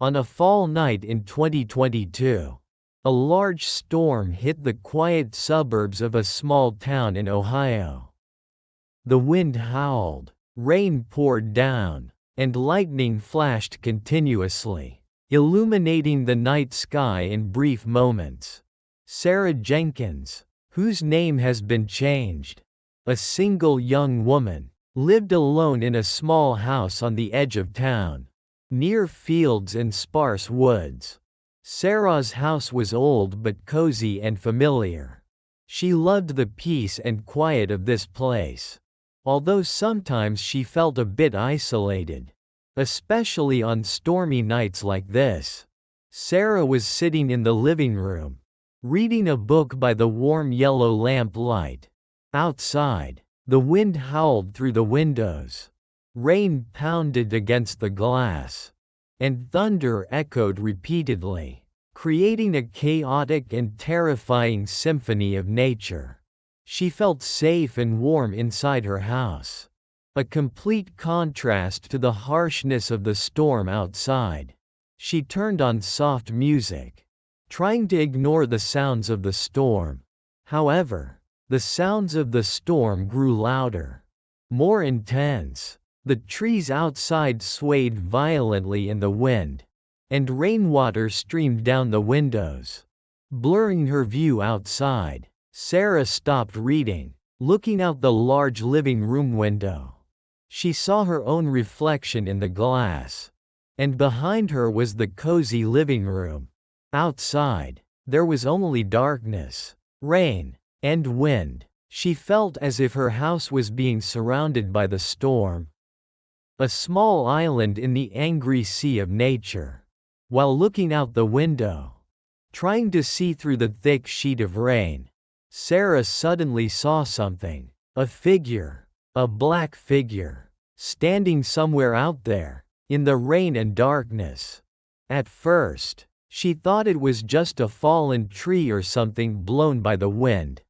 On a fall night in 2022, a large storm hit the quiet suburbs of a small town in Ohio. The wind howled, rain poured down, and lightning flashed continuously, illuminating the night sky in brief moments. Sarah Jenkins, whose name has been changed, a single young woman, lived alone in a small house on the edge of town, near fields and sparse woods. Sarah's house was old but cozy and familiar. She loved the peace and quiet of this place, although sometimes she felt a bit isolated, especially on stormy nights like this. Sarah was sitting in the living room, reading a book by the warm yellow lamp light. Outside, the wind howled through the windows. Rain pounded against the glass, and thunder echoed repeatedly, creating a chaotic and terrifying symphony of nature. She felt safe and warm inside her house, a complete contrast to the harshness of the storm outside. She turned on soft music, trying to ignore the sounds of the storm. However, the sounds of the storm grew louder, more intense. The trees outside swayed violently in the wind, and rainwater streamed down the windows, blurring her view outside. Sarah stopped reading, looking out the large living room window. She saw her own reflection in the glass, and behind her was the cozy living room. Outside, there was only darkness, rain, and wind. She felt as if her house was being surrounded by the storm, a small island in the angry sea of nature. While looking out the window, trying to see through the thick sheet of rain, Sarah suddenly saw something. A figure, a black figure, standing somewhere out there, in the rain and darkness. At first, she thought it was just a fallen tree or something blown by the wind.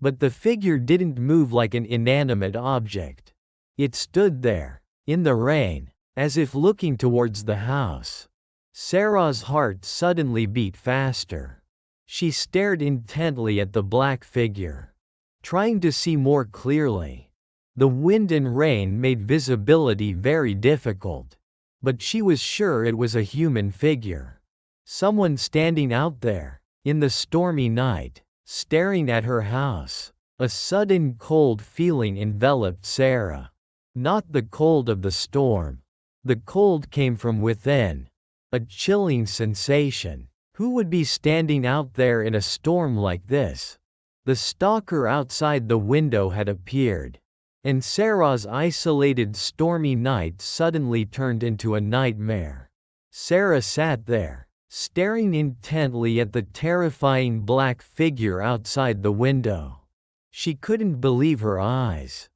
But the figure didn't move like an inanimate object. It stood there, in the rain, as if looking towards the house. Sarah's heart suddenly beat faster. She stared intently at the black figure, trying to see more clearly. The wind and rain made visibility very difficult, but she was sure it was a human figure. Someone standing out there, in the stormy night, staring at her house. A sudden cold feeling enveloped Sarah. Not the cold of the storm. The cold came from within. A chilling sensation. Who would be standing out there in a storm like this? The stalker outside the window had appeared, and Sarah's isolated stormy night suddenly turned into a nightmare. Sarah sat there, staring intently at the terrifying black figure outside the window. She couldn't believe her eyes.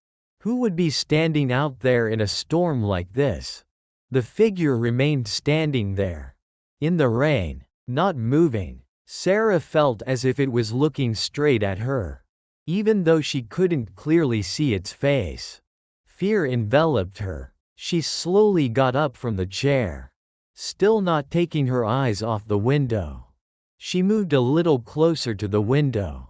Who would be standing out there in a storm like this? The figure remained standing there, in the rain, not moving. Sarah felt as if it was looking straight at her, even though she couldn't clearly see its face. Fear enveloped her. She slowly got up from the chair, still not taking her eyes off the window. She moved a little closer to the window,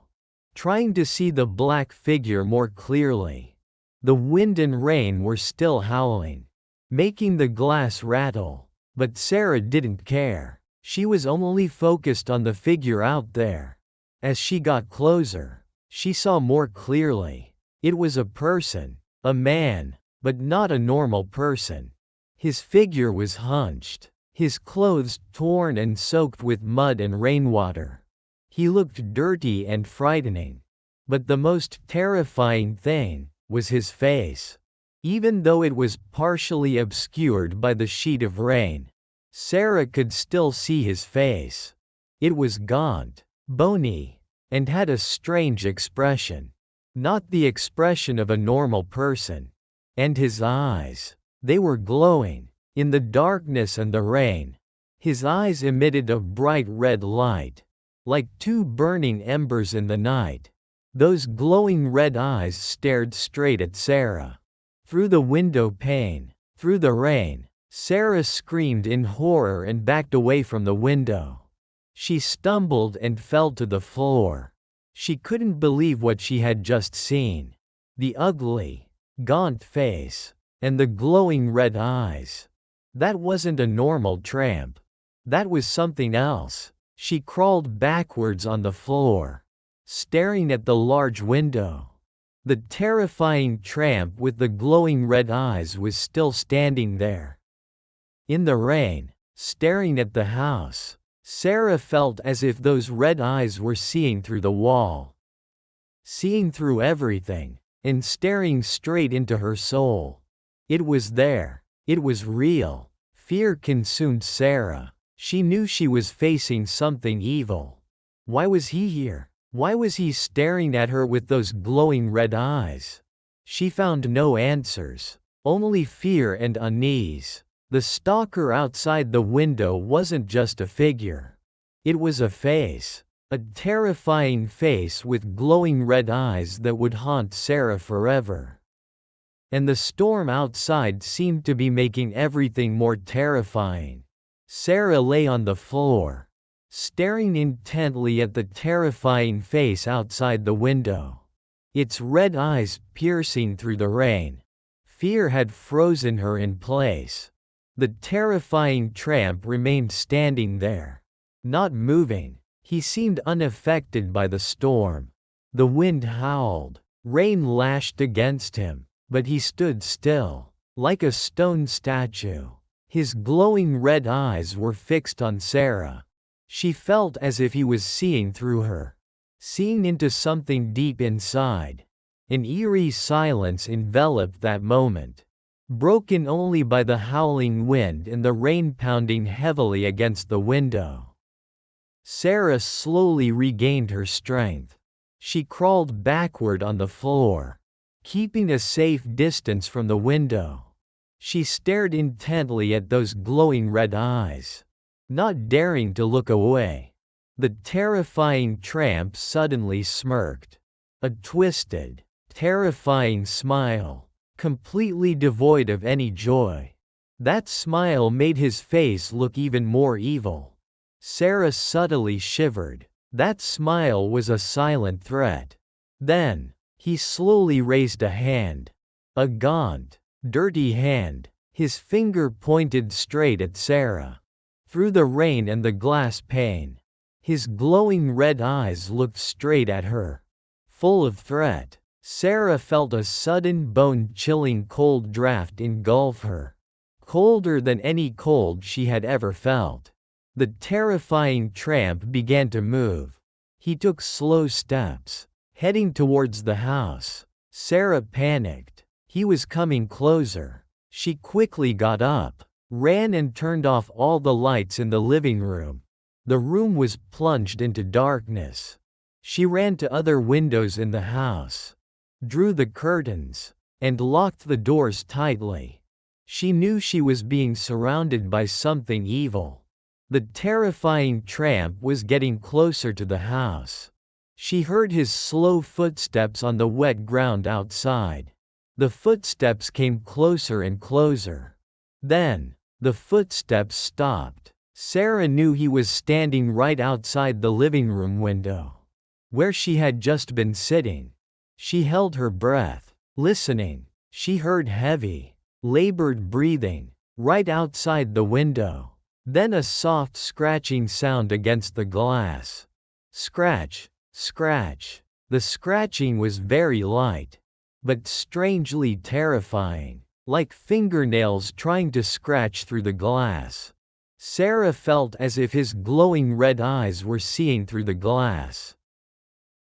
trying to see the black figure more clearly. The wind and rain were still howling, making the glass rattle, but Sarah didn't care. She was only focused on the figure out there. As she got closer, she saw more clearly. It was a person, a man, but not a normal person. His figure was hunched, his clothes torn and soaked with mud and rainwater. He looked dirty and frightening. But the most terrifying thing was his face. Even though it was partially obscured by the sheet of rain, Sarah could still see his face. It was gaunt, bony, and had a strange expression. Not the expression of a normal person. And his eyes, they were glowing. In the darkness and the rain, his eyes emitted a bright red light, like two burning embers in the night. Those glowing red eyes stared straight at Sarah. Through the window pane, through the rain, Sarah screamed in horror and backed away from the window. She stumbled and fell to the floor. She couldn't believe what she had just seen. The ugly, gaunt face, and the glowing red eyes. That wasn't a normal tramp. That was something else. She crawled backwards on the floor, staring at the large window. The terrifying tramp with the glowing red eyes was still standing there. In the rain, staring at the house, Sarah felt as if those red eyes were seeing through the wall. Seeing through everything, and staring straight into her soul. It was there. It was real. Fear consumed Sarah. She knew she was facing something evil. Why was he here? Why was he staring at her with those glowing red eyes? She found no answers, only fear and unease. The stalker outside the window wasn't just a figure. It was a face. A terrifying face with glowing red eyes that would haunt Sarah forever. And the storm outside seemed to be making everything more terrifying. Sarah lay on the floor, staring intently at the terrifying face outside the window. Its red eyes piercing through the rain. Fear had frozen her in place. The terrifying tramp remained standing there, not moving. He seemed unaffected by the storm. The wind howled. Rain lashed against him, but he stood still, like a stone statue. His glowing red eyes were fixed on Sarah. She felt as if he was seeing through her, seeing into something deep inside. An eerie silence enveloped that moment, broken only by the howling wind and the rain pounding heavily against the window. Sarah slowly regained her strength. She crawled backward on the floor, keeping a safe distance from the window. She stared intently at those glowing red eyes, not daring to look away. The terrifying tramp suddenly smirked. A twisted, terrifying smile, completely devoid of any joy. That smile made his face look even more evil. Sarah subtly shivered. That smile was a silent threat. Then, he slowly raised a hand. A gaunt, dirty hand. His finger pointed straight at Sarah. Through the rain and the glass pane, his glowing red eyes looked straight at her, full of threat. Sarah felt a sudden bone-chilling cold draft engulf her, colder than any cold she had ever felt. The terrifying tramp began to move. He took slow steps, heading towards the house. Sarah panicked. He was coming closer. She quickly got up, ran and turned off all the lights in the living room. The room was plunged into darkness. She ran to other windows in the house, drew the curtains, and locked the doors tightly. She knew she was being surrounded by something evil. The terrifying tramp was getting closer to the house. She heard his slow footsteps on the wet ground outside. The footsteps came closer and closer. Then, the footsteps stopped. Sarah knew he was standing right outside the living room window, where she had just been sitting. She held her breath, listening. She heard heavy, labored breathing, right outside the window. Then a soft scratching sound against the glass. Scratch, scratch. The scratching was very light, but strangely terrifying, like fingernails trying to scratch through the glass. Sarah felt as if his glowing red eyes were seeing through the glass,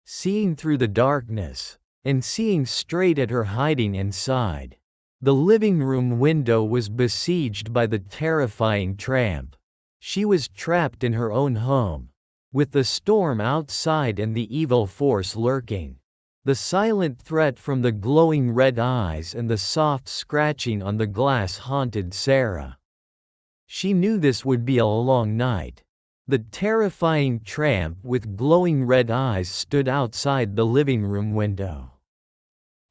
seeing through the darkness, and seeing straight at her hiding inside. The living room window was besieged by the terrifying tramp. She was trapped in her own home, with the storm outside and the evil force lurking. The silent threat from the glowing red eyes and the soft scratching on the glass haunted Sarah. She knew this would be a long night. The terrifying tramp with glowing red eyes stood outside the living room window,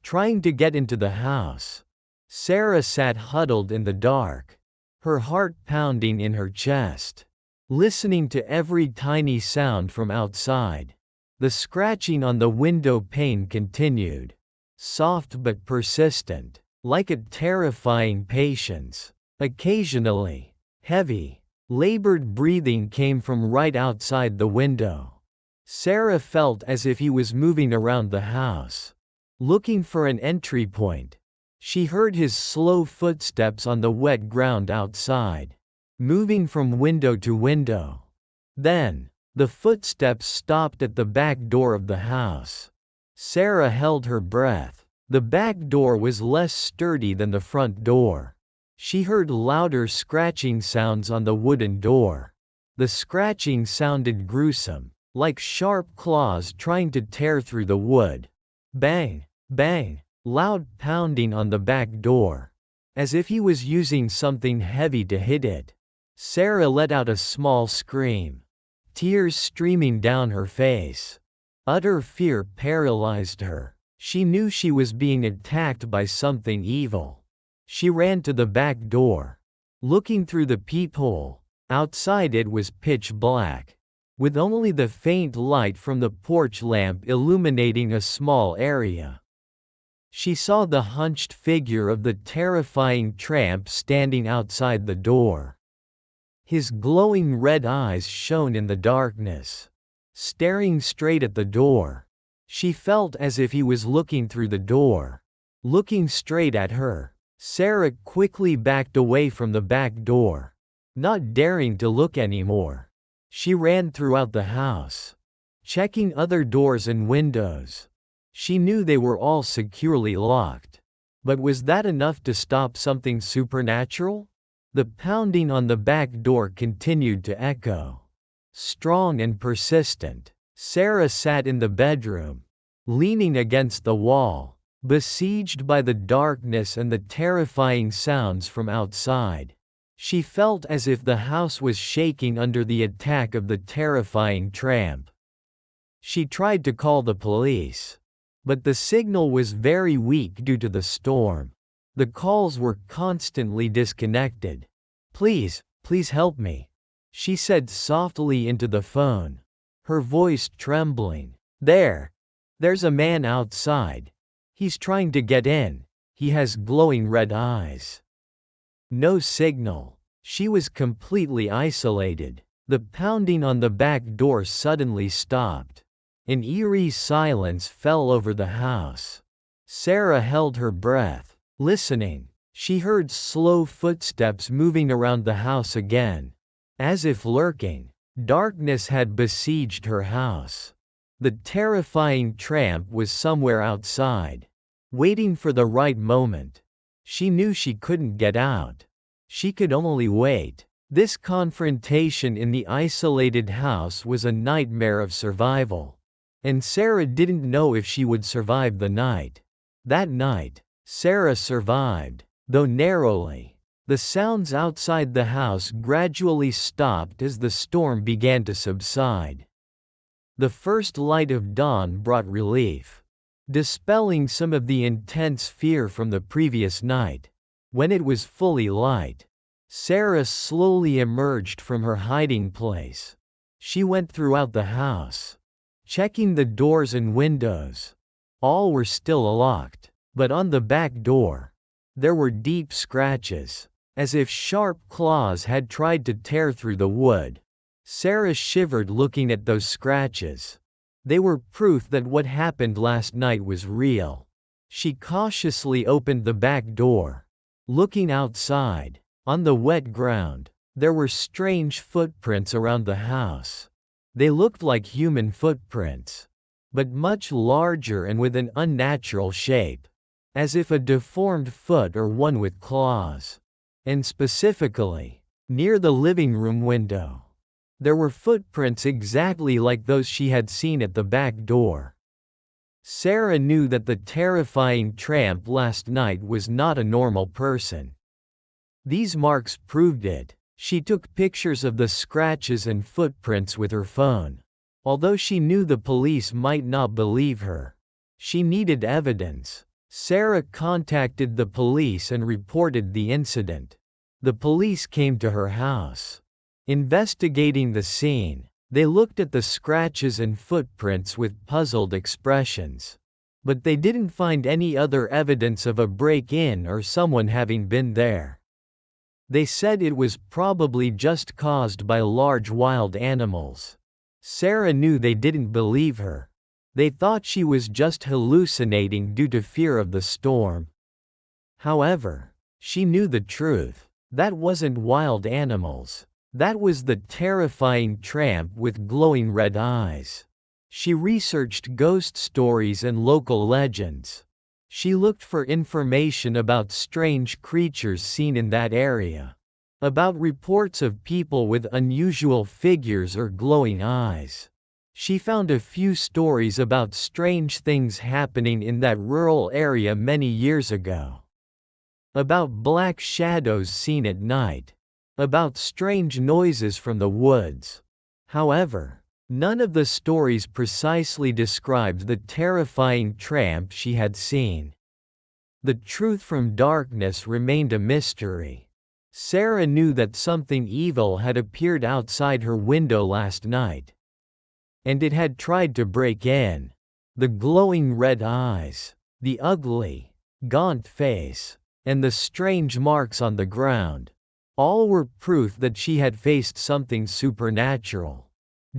trying to get into the house. Sarah sat huddled in the dark, her heart pounding in her chest, listening to every tiny sound from outside. The scratching on the window pane continued, soft but persistent, like a terrifying patience. Occasionally, heavy, labored breathing came from right outside the window. Sarah felt as if he was moving around the house, looking for an entry point. She heard his slow footsteps on the wet ground outside, moving from window to window. Then, the footsteps stopped at the back door of the house. Sarah held her breath. The back door was less sturdy than the front door. She heard louder scratching sounds on the wooden door. The scratching sounded gruesome, like sharp claws trying to tear through the wood. Bang, bang, loud pounding on the back door, as if he was using something heavy to hit it. Sarah let out a small scream, tears streaming down her face. Utter fear paralyzed her. She knew she was being attacked by something evil. She ran to the back door, looking through the peephole. Outside it was pitch black, with only the faint light from the porch lamp illuminating a small area. She saw the hunched figure of the terrifying tramp standing outside the door. His glowing red eyes shone in the darkness, staring straight at the door. She felt as if he was looking through the door, looking straight at her. Sarah quickly backed away from the back door, not daring to look anymore. She ran throughout the house, checking other doors and windows. She knew they were all securely locked. But was that enough to stop something supernatural? The pounding on the back door continued to echo, strong and persistent. Sarah sat in the bedroom, leaning against the wall, besieged by the darkness and the terrifying sounds from outside. She felt as if the house was shaking under the attack of the terrifying tramp. She tried to call the police, but the signal was very weak due to the storm. The calls were constantly disconnected. "Please, please help me," she said softly into the phone, her voice trembling. There's a man outside. He's trying to get in. He has glowing red eyes." No signal. She was completely isolated. The pounding on the back door suddenly stopped. An eerie silence fell over the house. Sarah held her breath, listening. She heard slow footsteps moving around the house again, as if lurking. Darkness had besieged her house. The terrifying tramp was somewhere outside, waiting for the right moment. She knew she couldn't get out. She could only wait. This confrontation in the isolated house was a nightmare of survival. And Sarah didn't know if she would survive the night. That night, Sarah survived, though narrowly. The sounds outside the house gradually stopped as the storm began to subside. The first light of dawn brought relief, dispelling some of the intense fear from the previous night. When it was fully light, Sarah slowly emerged from her hiding place. She went throughout the house, checking the doors and windows. All were still locked, but on the back door, there were deep scratches, as if sharp claws had tried to tear through the wood. Sarah shivered looking at those scratches. They were proof that what happened last night was real. She cautiously opened the back door, looking outside. On the wet ground, there were strange footprints around the house. They looked like human footprints, but much larger and with an unnatural shape, as if a deformed foot or one with claws. And specifically, near the living room window, there were footprints exactly like those she had seen at the back door. Sarah knew that the terrifying tramp last night was not a normal person. These marks proved it. She took pictures of the scratches and footprints with her phone. Although she knew the police might not believe her, she needed evidence. Sarah contacted the police and reported the incident. The police came to her house. Investigating the scene, they looked at the scratches and footprints with puzzled expressions. But they didn't find any other evidence of a break-in or someone having been there. They said it was probably just caused by large wild animals. Sarah knew they didn't believe her. They thought she was just hallucinating due to fear of the storm. However, she knew the truth. That wasn't wild animals. That was the terrifying tramp with glowing red eyes. She researched ghost stories and local legends. She looked for information about strange creatures seen in that area. About reports of people with unusual figures or glowing eyes. She found a few stories about strange things happening in that rural area many years ago. About black shadows seen at night. About strange noises from the woods. However, none of the stories precisely described the terrifying tramp she had seen. The truth from darkness remained a mystery. Sarah knew that something evil had appeared outside her window last night. And it had tried to break in. The glowing red eyes, the ugly, gaunt face, and the strange marks on the ground. All were proof that she had faced something supernatural.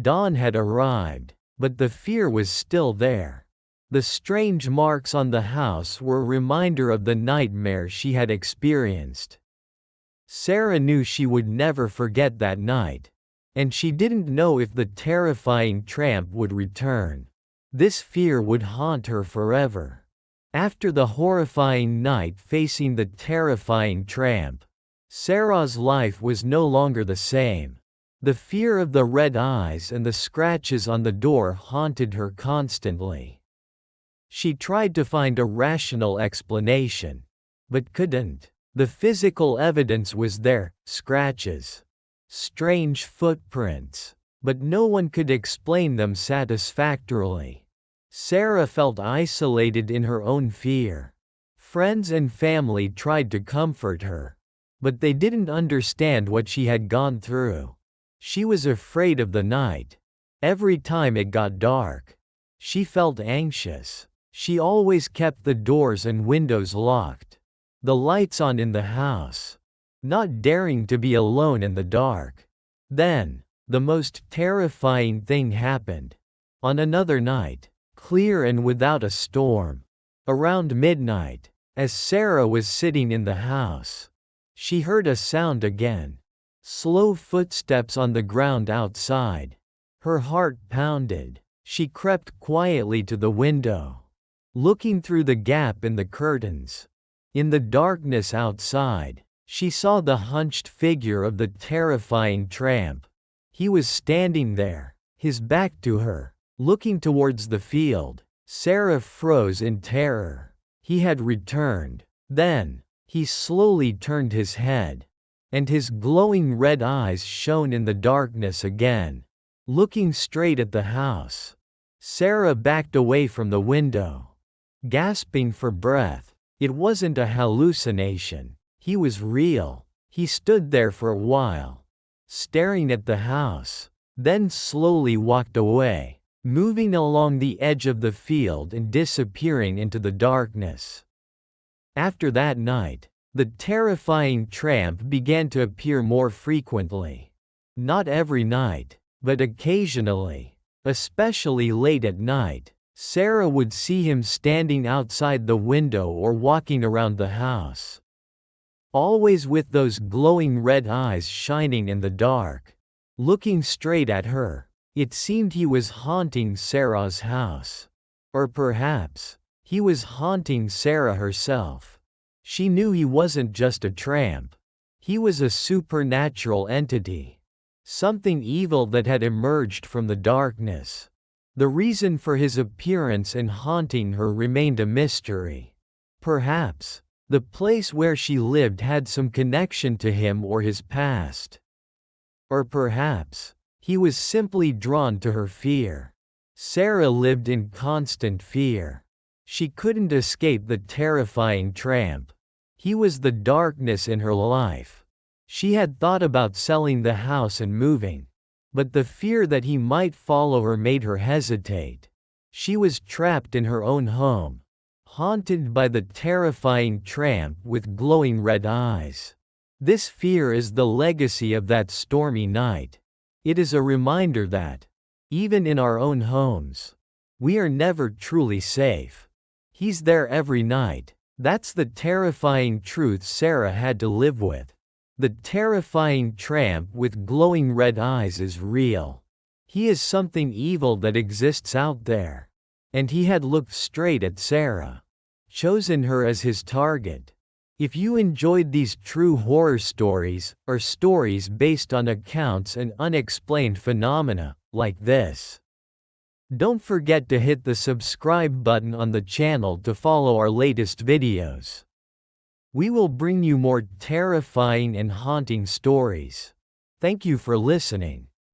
Dawn had arrived, but the fear was still there. The strange marks on the house were a reminder of the nightmare she had experienced. Sarah knew she would never forget that night. And she didn't know if the terrifying tramp would return. This fear would haunt her forever. After the horrifying night facing the terrifying tramp, Sarah's life was no longer the same. The fear of the red eyes and the scratches on the door haunted her constantly. She tried to find a rational explanation, but couldn't. The physical evidence was there, scratches, strange footprints, but no one could explain them satisfactorily. Sarah felt isolated in her own fear. Friends and family tried to comfort her, but they didn't understand what she had gone through. She was afraid of the night. Every time it got dark, she felt anxious. She always kept the doors and windows locked, the lights on in the house, not daring to be alone in the dark. Then, the most terrifying thing happened. On another night, clear and without a storm, around midnight, as Sarah was sitting in the house, she heard a sound again. Slow footsteps on the ground outside. Her heart pounded. She crept quietly to the window, looking through the gap in the curtains. In the darkness outside, she saw the hunched figure of the terrifying tramp. He was standing there, his back to her, looking towards the field. Sarah froze in terror. He had returned. Then, he slowly turned his head, and his glowing red eyes shone in the darkness again, looking straight at the house. Sarah backed away from the window, gasping for breath. It wasn't a hallucination. He was real. He stood there for a while, staring at the house, then slowly walked away, moving along the edge of the field and disappearing into the darkness. After that night, the terrifying tramp began to appear more frequently. Not every night, but occasionally, especially late at night. Sarah would see him standing outside the window or walking around the house, always with those glowing red eyes shining in the dark, looking straight at her. It seemed he was haunting Sarah's house. Or perhaps, he was haunting Sarah herself. She knew he wasn't just a tramp. He was a supernatural entity. Something evil that had emerged from the darkness. The reason for his appearance and haunting her remained a mystery. Perhaps, the place where she lived had some connection to him or his past. Or perhaps, he was simply drawn to her fear. Sarah lived in constant fear. She couldn't escape the terrifying tramp. He was the darkness in her life. She had thought about selling the house and moving, but the fear that he might follow her made her hesitate. She was trapped in her own home, haunted by the terrifying tramp with glowing red eyes. This fear is the legacy of that stormy night. It is a reminder that, even in our own homes, we are never truly safe. He's there every night. That's the terrifying truth Sarah had to live with. The terrifying tramp with glowing red eyes is real. He is something evil that exists out there. And he had looked straight at Sarah, chosen her as his target. If you enjoyed these true horror stories, or stories based on accounts and unexplained phenomena, like this, don't forget to hit the subscribe button on the channel to follow our latest videos. We will bring you more terrifying and haunting stories. Thank you for listening.